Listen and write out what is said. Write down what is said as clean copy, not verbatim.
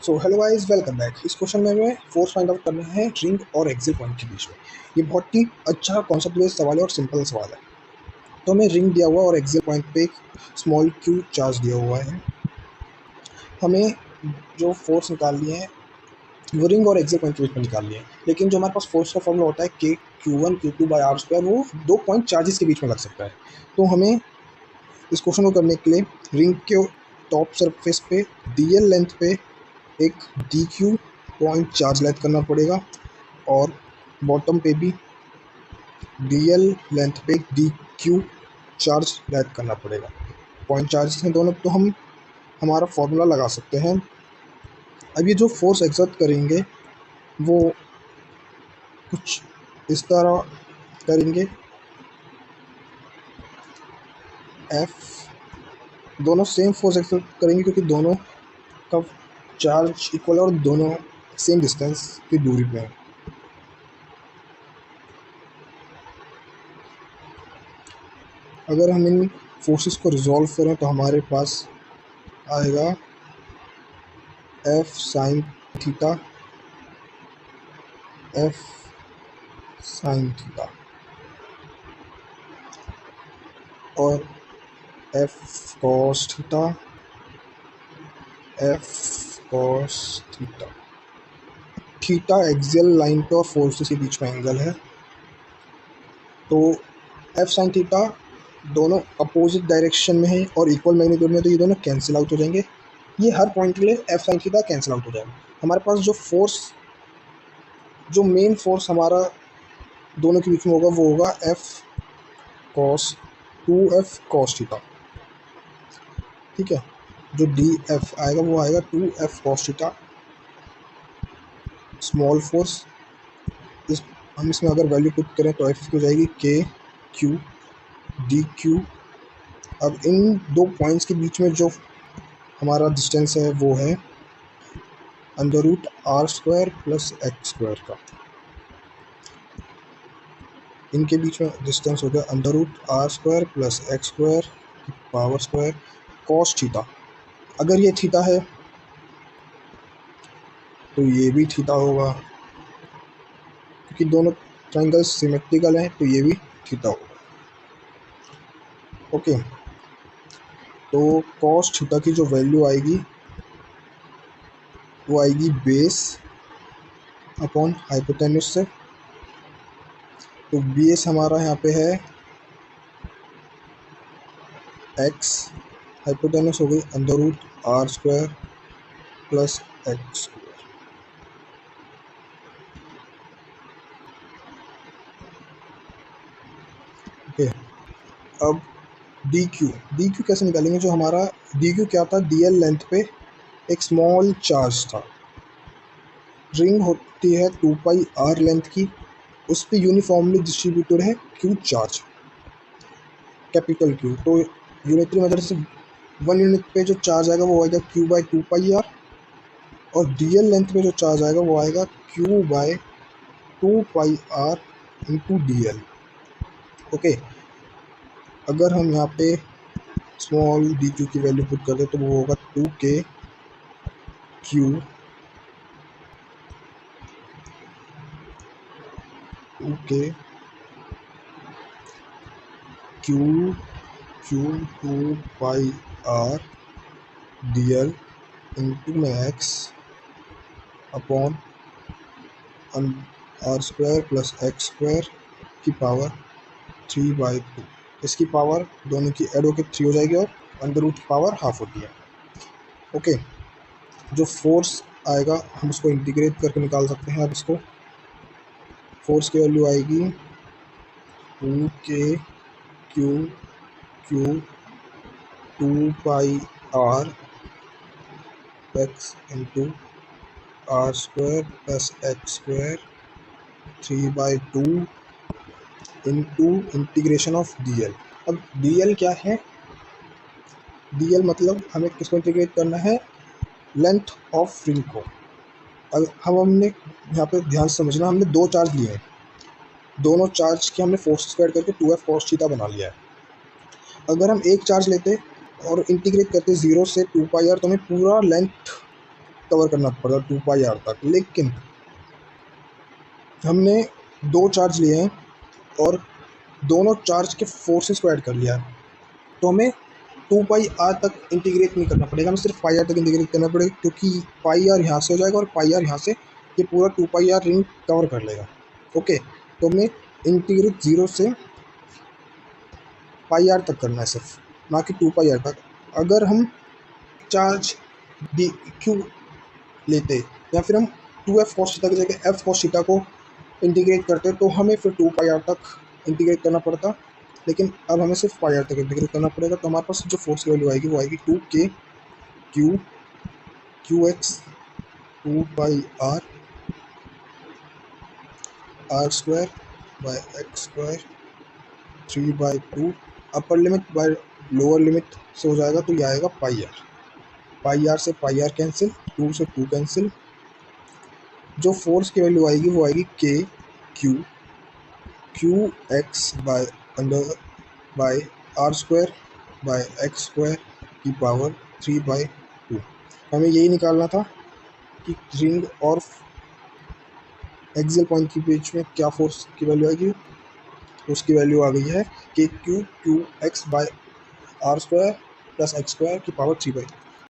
So hello guys, welcome back. इस question में हमें फोर्स फाइंड आउट करना है रिंग और एक्सिल पॉइंट के बीच में। ये बहुत ही अच्छा कॉन्सेप्ट बेस्ड सवाल है और सिंपल सवाल है। तो हमें रिंग दिया हुआ और एक्सिल पॉइंट पे एक स्मॉल क्यू चार्ज दिया हुआ है। हमें जो फोर्स निकालनी है वो रिंग और एक्सिल पॉइंट के बीच में निकालनी है। लेकिन जो हमारे पास फोर्स का फॉर्मूला होता है के Q1 Q2/r² वो दो पॉइंट चार्जेस के बीच में लग सकता है। तो हमें इस क्वेश्चन को करने के लिए रिंग के टॉप सरफेस पे DL लेंथ पे एक DQ पॉइंट चार्ज लैद करना पड़ेगा और बॉटम पे भी DL लेंथ पे DQ चार्ज लैद करना पड़ेगा। पॉइंट चार्जेस हैं दोनों, तो हम हमारा फॉर्मूला लगा सकते हैं। अब ये जो फोर्स एक्सर्ट करेंगे वो कुछ इस तरह करेंगे। F दोनों सेम फोर्स एक्सर्ट करेंगे क्योंकि दोनों का चार्ज इक्वल है और दोनों सेम डिस्टेंस की दूरी पे हैं। अगर हम इन फोर्सेस को रिजॉल्व करें तो हमारे पास आएगा F sine theta F sine theta और F cos theta F cos theta. Theta axial line पे और फोर्सेस के बीच में एंगल है, तो F साइन थीटा दोनों अपोजिट डायरेक्शन में है और इक्वल मैग्नीट्यूड में, तो ये दोनों कैंसिल आउट हो जाएंगे। ये हर पॉइंट के लिए F sine theta cancel out हो जाएगा। हमारे पास जो मेन फोर्स हमारा दोनों के बीच में होगा वो होगा F cos 2F cos theta. ठीक है, जो DF आएगा वो आएगा 2F cos theta. Small force हम इसमें अगर वैल्यू पुट करें तो F की हो जाएगी KQ DQ। अब इन दो पॉइंट्स के बीच में जो हमारा डिस्टेंस है वो है √r² प्लस x² का। इनके बीच में डिस्टेंस हो गया √r² प्लस x² की पावर स्क्वायर कॉस थीटा। अगर ये थीटा है तो ये भी थीटा होगा, क्योंकि दोनों ट्रायंगल्स सिमेट्रिकल हैं, तो ये भी थीटा होगा। ओके, तो कॉस थीटा की जो वैल्यू आएगी वो आएगी बेस अपॉन हाइपोटेन्यूस से। तो बेस हमारा यहाँ पे है x, हाइपोटेन्यूस हो गई √r² प्लस x²। ओके, अब DQ कैसे निकालेंगे? जो हमारा DQ क्या था, DL लेंथ पे एक स्मॉल चार्ज था। रिंग होती है 2πr लेंथ की, उस पर यूनिफॉर्मली डिस्ट्रीब्यूटेड है Q चार्ज, कैपिटल Q। तो यूनिटरी मेथड से 1 यूनिट पे जो चार्ज आएगा वो आएगा Q/2πr, और DL लेंथ पे जो चार्ज आएगा वो आएगा Q/2πr इंटू DL। ओके, अगर हम यहाँ पे स्मॉल DQ की वैल्यू पुट कर दे तो वो होगा 2K Q 2πr DL into में x upon r² plus x² की पावर 3/2। इसकी पावर दोनों की ऐड होकर 3 हो जाएगी और अंडर रूट की पावर हाफ होती है। ओके, जो फोर्स आएगा हम उसको इंटीग्रेट करके निकाल सकते हैं। अब इसको फोर्स की वैल्यू आएगी 2K Q 2πr x into r² plus x² 3/2 into integration of DL। अब DL क्या है? DL मतलब हमें किसको इंटीग्रेट करना है? लेंथ ऑफ रिंग को। अब हमने यहाँ पे ध्यान से समझना, हमने दो चार्ज लिए हैं, दोनों चार्ज के हमने फोर्स स्क्वायर करके 2F कॉस थीटा बना लिया है। अगर हम एक चार्ज लेते और इंटीग्रेट करते 0 से 2πr तो हमें पूरा लेंथ कवर करना पड़ता 2πr तक। लेकिन हमने दो चार्ज लिए हैं और दोनों चार्ज के फोर्सेस को ऐड कर लिया है, तो हमें 2πr तक इंटीग्रेट नहीं करना पड़ेगा, हमें सिर्फ पाई आर तक इंटीग्रेट करना पड़ेगा, क्योंकि पाई आर यहाँ से हो जाएगा और पाई आर यहाँ से ये पूरा 2πr रिंग कवर कर लेगा। ओके, तो हमें इंटीग्रेट 0 से पाई आर तक करना है सिर्फ, ना कि 2πr तक। अगर हम चार्ज डी क्यू लेते या फिर हम 2f cos थीटा की जगह f cos थीटा को इंटीग्रेट करते तो हमें फिर 2πr तक इंटीग्रेट करना पड़ता, लेकिन अब हमें सिर्फ पाई आर तक इंटीग्रेट करना पड़ेगा। तो हमारे पास जो फोर्स की वैल्यू आएगी वो आएगी 2k Q x 2πr r square by X square 3/2 upper limit by lower limit से हो जाएगा, तो ये आएगा पाई आर से पाई आर कैंसिल, 2 से 2 कैंसिल। जो फोर्स की वैल्यू आएगी वो आएगी k Q X by R square by X square की पावर 3/2। हमें यही निकालना था कि रिंग और एक्सियल पॉइंट के बीच में क्या फोर्स की वैल्यू आएगी। उसकी वैल्यू आ गई है k Q X by R square plus X square की पावर 3/2।